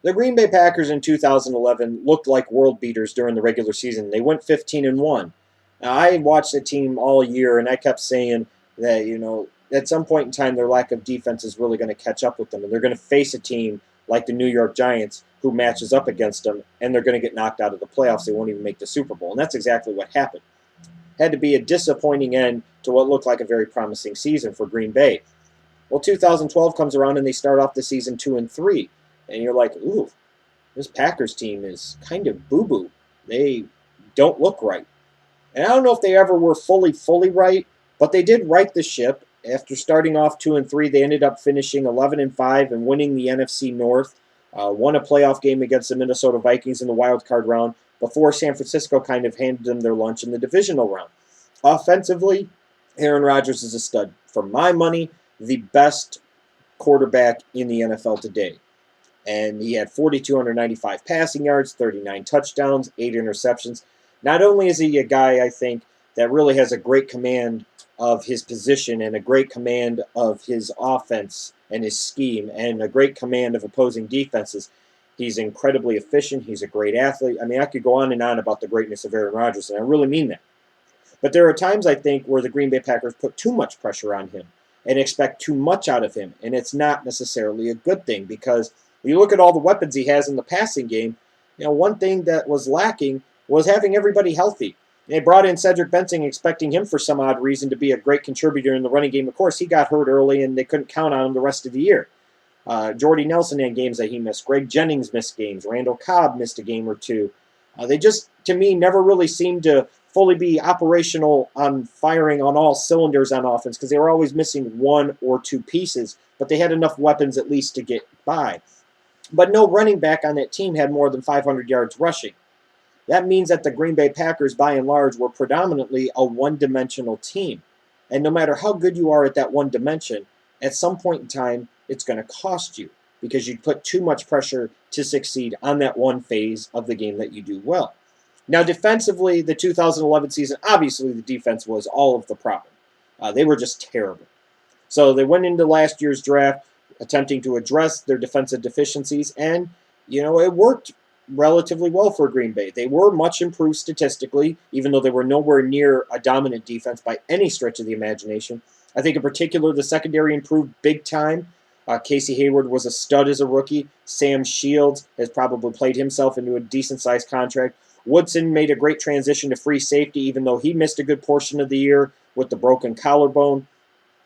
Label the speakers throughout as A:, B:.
A: The Green Bay Packers in 2011 looked like world beaters during the regular season. They went 15-1. Now, I watched the team all year, and I kept saying that at some point in time their lack of defense is really going to catch up with them, and they're going to face a team like the New York Giants who matches up against them, and they're going to get knocked out of the playoffs. They won't even make the Super Bowl, and that's exactly what happened. Had to be a disappointing end to what looked like a very promising season for Green Bay. Well, 2012 comes around and they start off the season 2-3, and you're like, ooh, this Packers team is kind of boo-boo. They don't look right. And I don't know if they ever were fully right, but they did right the ship. After starting off 2-3, they ended up finishing 11-5 and winning the NFC North. Won a playoff game against the Minnesota Vikings in the wild card round before San Francisco kind of handed them their lunch in the divisional round. Offensively, Aaron Rodgers is a stud. For my money, the best quarterback in the NFL today. And he had 4,295 passing yards, 39 touchdowns, 8 interceptions. Not only is he a guy, I think, that really has a great command of his position and a great command of his offense and his scheme and a great command of opposing defenses, he's incredibly efficient. He's a great athlete. I mean, I could go on and on about the greatness of Aaron Rodgers, and I really mean that. But there are times, I think, where the Green Bay Packers put too much pressure on him and expect too much out of him, and it's not necessarily a good thing because when you look at all the weapons he has in the passing game, one thing that was lacking was having everybody healthy. They brought in Cedric Benson expecting him for some odd reason to be a great contributor in the running game. Of course, he got hurt early and they couldn't count on him the rest of the year. Jordy Nelson had games that he missed. Greg Jennings missed games. Randall Cobb missed a game or two. They just, to me, never really seemed to fully be operational on firing on all cylinders on offense because they were always missing one or two pieces, but they had enough weapons at least to get by. But no running back on that team had more than 500 yards rushing. That means that the Green Bay Packers, by and large, were predominantly a one-dimensional team. And no matter how good you are at that one dimension, at some point in time, it's going to cost you because you put too much pressure to succeed on that one phase of the game that you do well. Now, defensively, the 2011 season, obviously the defense was all of the problem. They were just terrible. So they went into last year's draft attempting to address their defensive deficiencies, and, it worked relatively well for Green Bay. They were much improved statistically, even though they were nowhere near a dominant defense by any stretch of the imagination. I think in particular the secondary improved big time. Casey Hayward was a stud as a rookie. Sam Shields has probably played himself into a decent-sized contract. Woodson made a great transition to free safety, even though he missed a good portion of the year with the broken collarbone.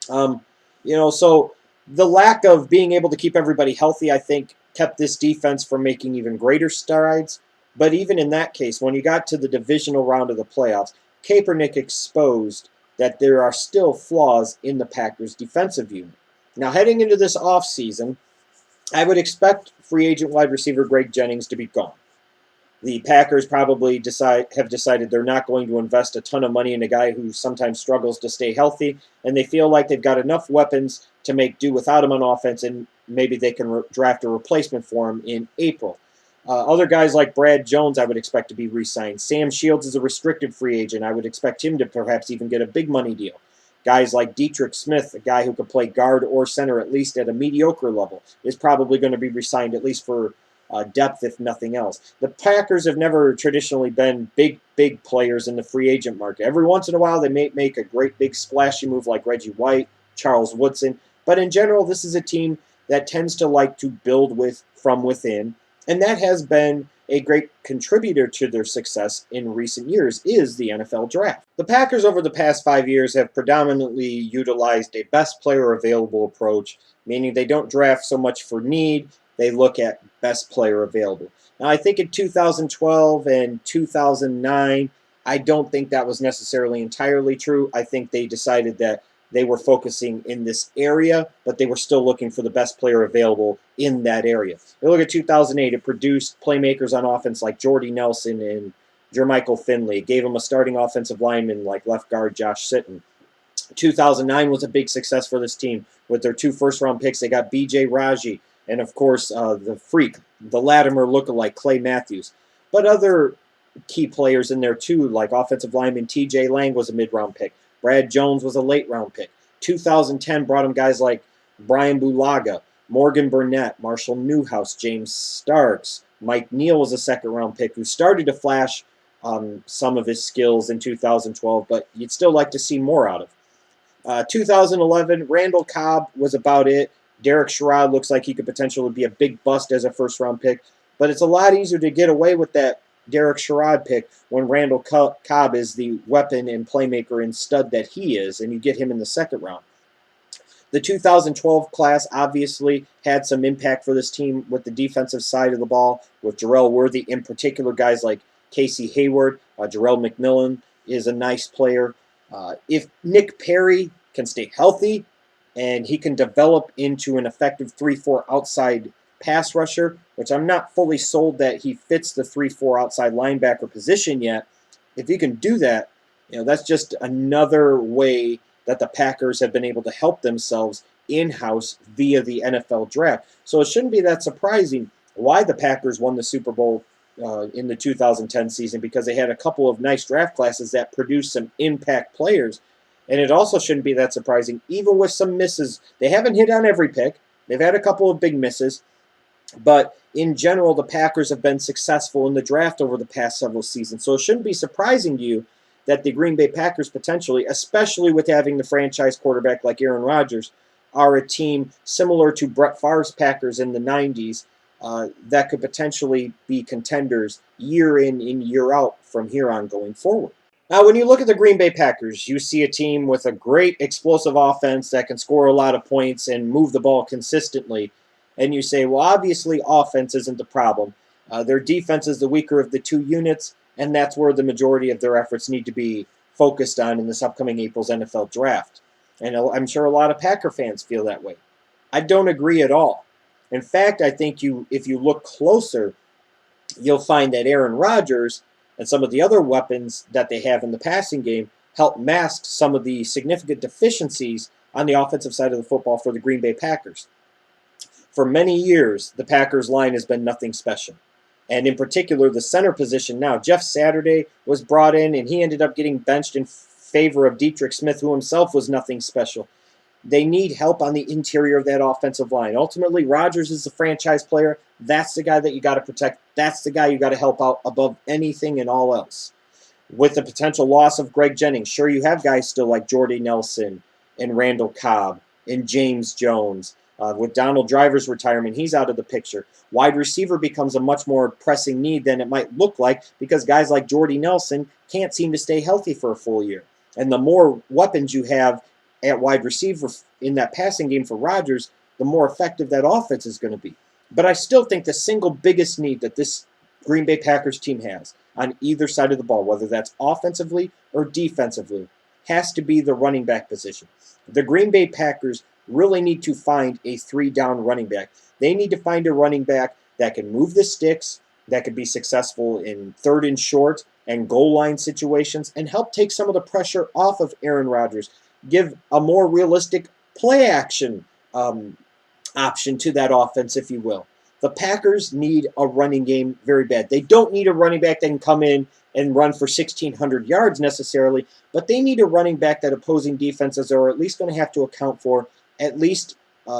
A: So the lack of being able to keep everybody healthy, I think, kept this defense from making even greater strides. But even in that case, when you got to the divisional round of the playoffs, Kaepernick exposed that there are still flaws in the Packers' defensive unit. Now, heading into this offseason, I would expect free agent wide receiver Greg Jennings to be gone. The Packers probably have decided they're not going to invest a ton of money in a guy who sometimes struggles to stay healthy, and they feel like they've got enough weapons to make do without him on offense, and maybe they can draft a replacement for him in April. Other guys like Brad Jones I would expect to be re-signed. Sam Shields is a restricted free agent. I would expect him to perhaps even get a big money deal. Guys like Dietrich Smith, a guy who could play guard or center at least at a mediocre level, is probably going to be re-signed at least for depth, if nothing else. The Packers have never traditionally been big players in the free agent market. Every once in a while, they may make a great big splashy move like Reggie White, Charles Woodson, but in general, this is a team that tends to like to build from within, and that has been a great contributor to their success in recent years is the NFL draft. The Packers over the past 5 years have predominantly utilized a best player available approach, meaning they don't draft so much for need, they look at best player available. Now, I think in 2012 and 2009, I don't think that was necessarily entirely true. I think they decided that they were focusing in this area, but they were still looking for the best player available in that area. You look at 2008, it produced playmakers on offense like Jordy Nelson and Jermichael Finley. It gave them a starting offensive lineman like left guard Josh Sitton. 2009 was a big success for this team. With their 2 first-round picks, they got B.J. Raji, and of course, the freak, the Latimer lookalike Clay Matthews. But other key players in there too, like offensive lineman T.J. Lang was a mid-round pick. Brad Jones was a late-round pick. 2010 brought him guys like Brian Bulaga, Morgan Burnett, Marshall Newhouse, James Starks. Mike Neal was a second-round pick who started to flash some of his skills in 2012, but you'd still like to see more out of. 2011, Randall Cobb was about it. Derek Sherrod looks like he could potentially be a big bust as a first-round pick, but it's a lot easier to get away with that Derek Sherrod pick when Randall Cobb is the weapon and playmaker and stud that he is, and you get him in the second round. The 2012 class obviously had some impact for this team with the defensive side of the ball, with Jarrell Worthy in particular. Guys like Casey Hayward, Jarrell McMillan is a nice player. If Nick Perry can stay healthy and he can develop into an effective 3-4 outside pass rusher, which I'm not fully sold that he fits the 3-4 outside linebacker position yet. If he can do that, that's just another way that the Packers have been able to help themselves in-house via the NFL draft. So it shouldn't be that surprising why the Packers won the Super Bowl in the 2010 season, because they had a couple of nice draft classes that produced some impact players. And it also shouldn't be that surprising, even with some misses. They haven't hit on every pick. They've had a couple of big misses. But in general, the Packers have been successful in the draft over the past several seasons. So it shouldn't be surprising to you that the Green Bay Packers potentially, especially with having the franchise quarterback like Aaron Rodgers, are a team similar to Brett Favre's Packers in the 90s that could potentially be contenders year in and year out from here on going forward. Now, when you look at the Green Bay Packers, you see a team with a great explosive offense that can score a lot of points and move the ball consistently. And you say, well, obviously offense isn't the problem. Their defense is the weaker of the two units, and that's where the majority of their efforts need to be focused on in this upcoming April's NFL draft. And I'm sure a lot of Packer fans feel that way. I don't agree at all. In fact, I think if you look closer, you'll find that Aaron Rodgers and some of the other weapons that they have in the passing game help mask some of the significant deficiencies on the offensive side of the football for the Green Bay Packers. For many years, the Packers line has been nothing special. And in particular, the center position now. Jeff Saturday was brought in, and he ended up getting benched in favor of Dietrich Smith, who himself was nothing special. They need help on the interior of that offensive line. Ultimately, Rodgers is the franchise player. That's the guy that you got to protect. That's the guy you got to help out above anything and all else. With the potential loss of Greg Jennings, sure, you have guys still like Jordy Nelson and Randall Cobb and James Jones. With Donald Driver's retirement, he's out of the picture. Wide receiver becomes a much more pressing need than it might look like, because guys like Jordy Nelson can't seem to stay healthy for a full year. And the more weapons you have at wide receiver in that passing game for Rodgers, the more effective that offense is going to be. But I still think the single biggest need that this Green Bay Packers team has on either side of the ball, whether that's offensively or defensively, has to be the running back position. The Green Bay Packers really need to find a 3-down running back. They need to find a running back that can move the sticks, that could be successful in third and short and goal line situations, and help take some of the pressure off of Aaron Rodgers. Give a more realistic play action option to that offense, if you will. The Packers need a running game very bad. They don't need a running back that can come in and run for 1,600 yards necessarily, but they need a running back that opposing defenses are at least going to have to account for, at least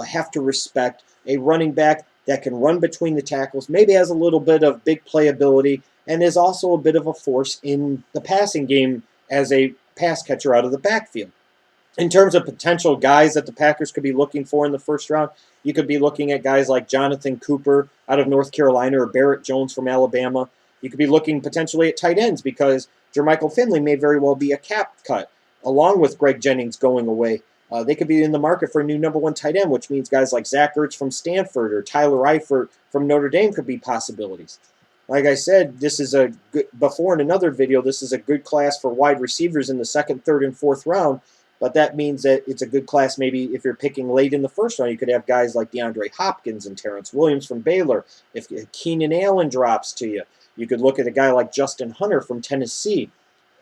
A: have to respect. A running back that can run between the tackles, maybe has a little bit of big playability, and is also a bit of a force in the passing game as a pass catcher out of the backfield. In terms of potential guys that the Packers could be looking for in the first round, you could be looking at guys like Jonathan Cooper out of North Carolina or Barrett Jones from Alabama. You could be looking potentially at tight ends, because Jermichael Finley may very well be a cap cut, along with Greg Jennings going away. They could be in the market for a new number 1 tight end, which means guys like Zach Ertz from Stanford or Tyler Eifert from Notre Dame could be possibilities. Like I said, this is a good, before in another video, this is a good class for wide receivers in the 2nd, 3rd, and 4th round. But that means that it's a good class maybe if you're picking late in the first round. You could have guys like DeAndre Hopkins and Terrence Williams from Baylor. If Keenan Allen drops to you, you could look at a guy like Justin Hunter from Tennessee.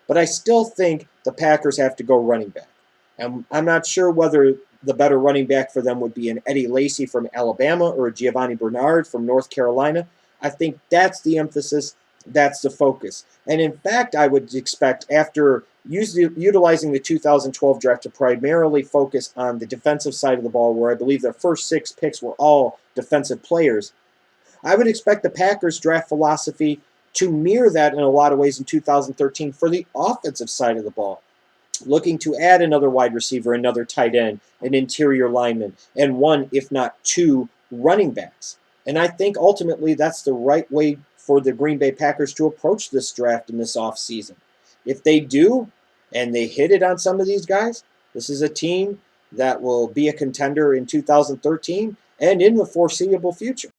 A: But I still think the Packers have to go running back. And I'm not sure whether the better running back for them would be an Eddie Lacy from Alabama or a Giovanni Bernard from North Carolina. I think that's the emphasis. That's the focus. And in fact, I would expect after utilizing the 2012 draft to primarily focus on the defensive side of the ball, where I believe their first 6 picks were all defensive players, I would expect the Packers' draft philosophy to mirror that in a lot of ways in 2013 for the offensive side of the ball, looking to add another wide receiver, another tight end, an interior lineman, and one, if not two, running backs. And I think ultimately that's the right way for the Green Bay Packers to approach this draft in this offseason. If they do, and they hit it on some of these guys, this is a team that will be a contender in 2013 and in the foreseeable future.